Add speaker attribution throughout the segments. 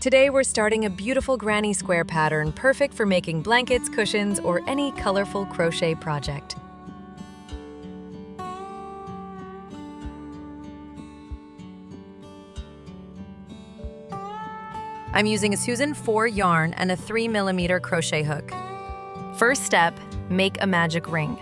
Speaker 1: Today we're starting a beautiful granny square pattern perfect for making blankets, cushions, or any colorful crochet project. I'm using a Susan 4 yarn and a 3mm crochet hook. First step, make a magic ring.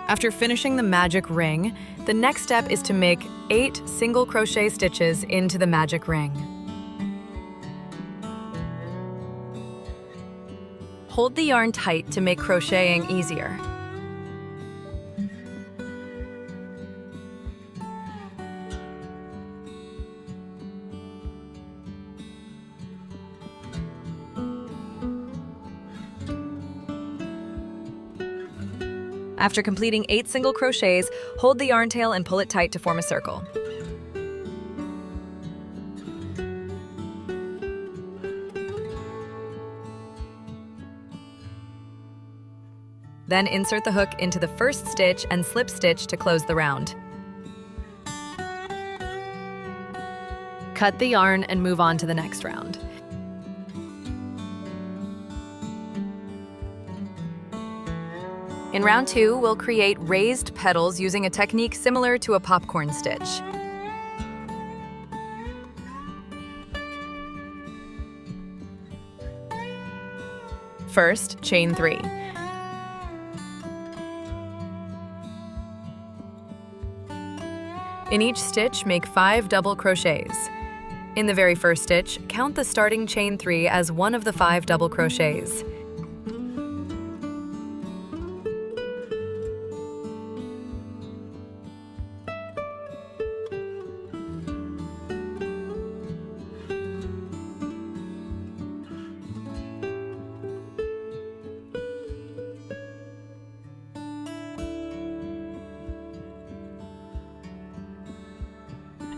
Speaker 1: After finishing the magic ring, the next step is to make 8 single crochet stitches into the magic ring. Hold the yarn tight to make crocheting easier. After completing 8 single crochets, hold the yarn tail and pull it tight to form a circle. Then insert the hook into the first stitch and slip stitch to close the round. Cut the yarn and move on to the next round. In round 2, we'll create raised petals using a technique similar to a popcorn stitch. First, chain 3. In each stitch, make 5 double crochets. In the very first stitch, count the starting chain 3 as one of the 5 double crochets.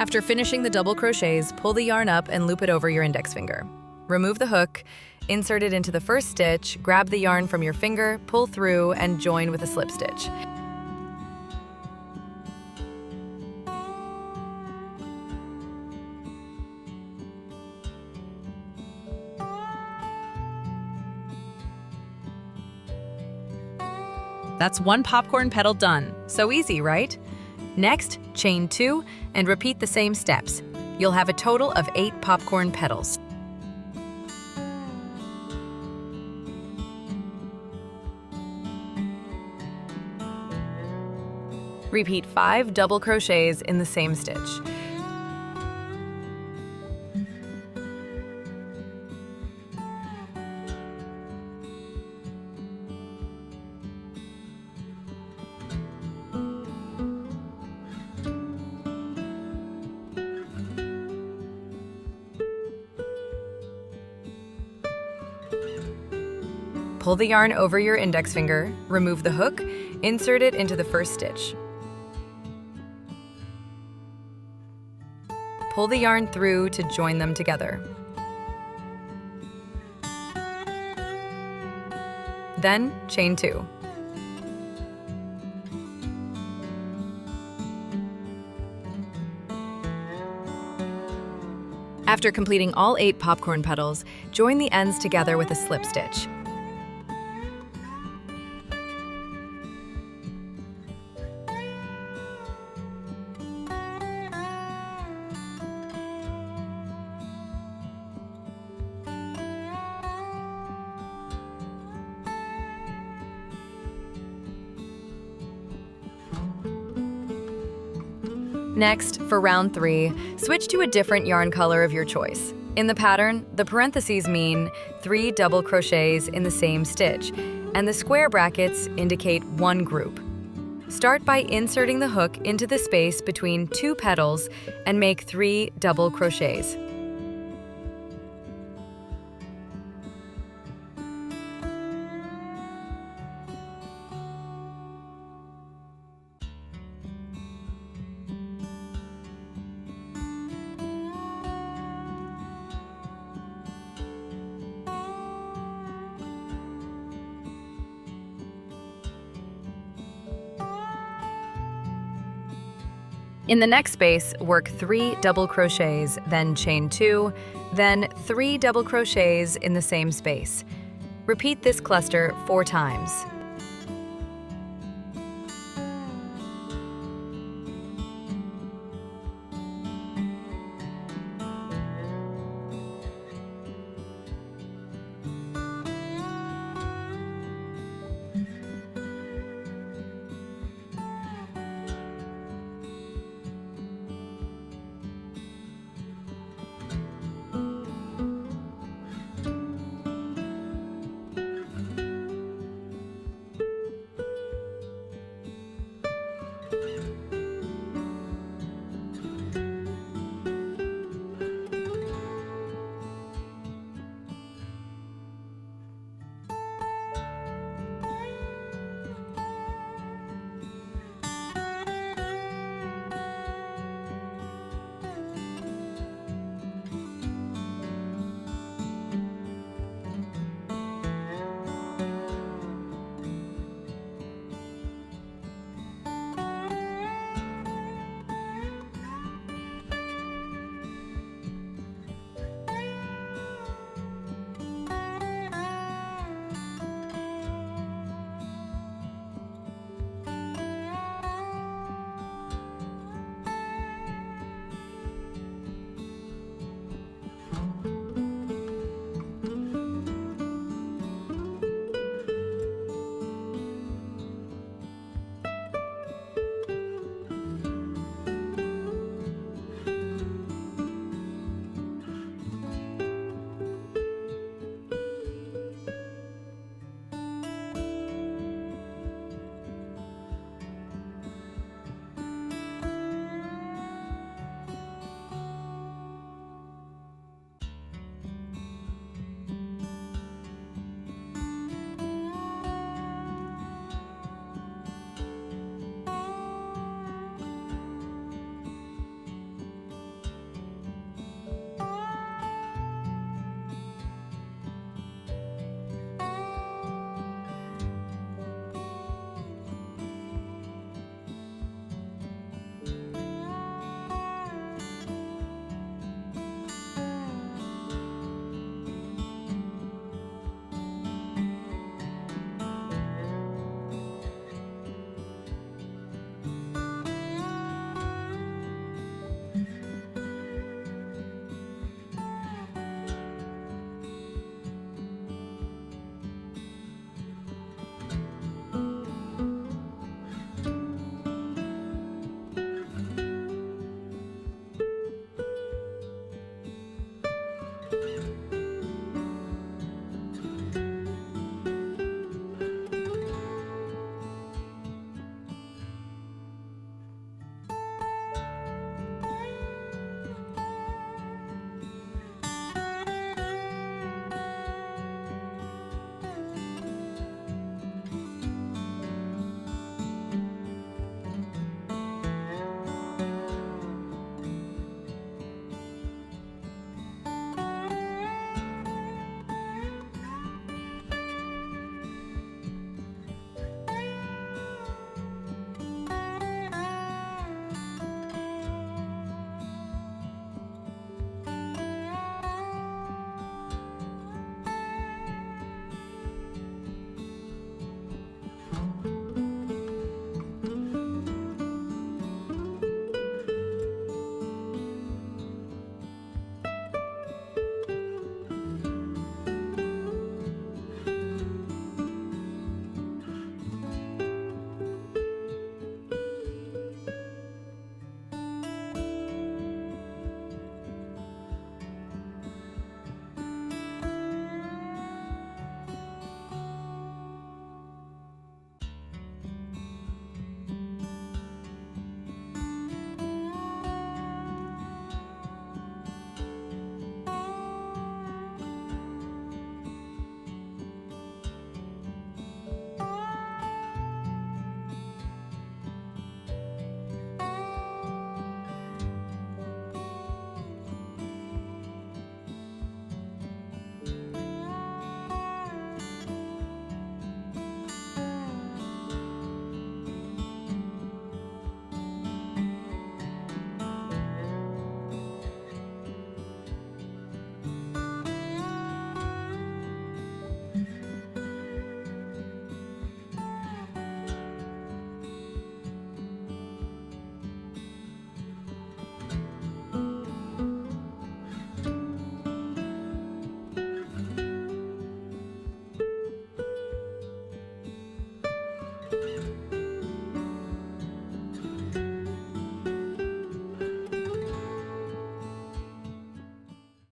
Speaker 1: After finishing the double crochets, pull the yarn up and loop it over your index finger. Remove the hook, insert it into the first stitch, grab the yarn from your finger, pull through, and join with a slip stitch. That's one popcorn petal done. So easy, right? Next, chain 2 and repeat the same steps. You'll have a total of 8 popcorn petals. Repeat 5 double crochets in the same stitch. Pull the yarn over your index finger, remove the hook, insert it into the first stitch. Pull the yarn through to join them together. Then, chain 2. After completing all 8 popcorn petals, join the ends together with a slip stitch. Next, for round 3, switch to a different yarn color of your choice. In the pattern, the parentheses mean 3 double crochets in the same stitch, and the square brackets indicate one group. Start by inserting the hook into the space between 2 petals and make 3 double crochets. In the next space, work 3 double crochets, then chain 2, then 3 double crochets in the same space. Repeat this cluster 4 times.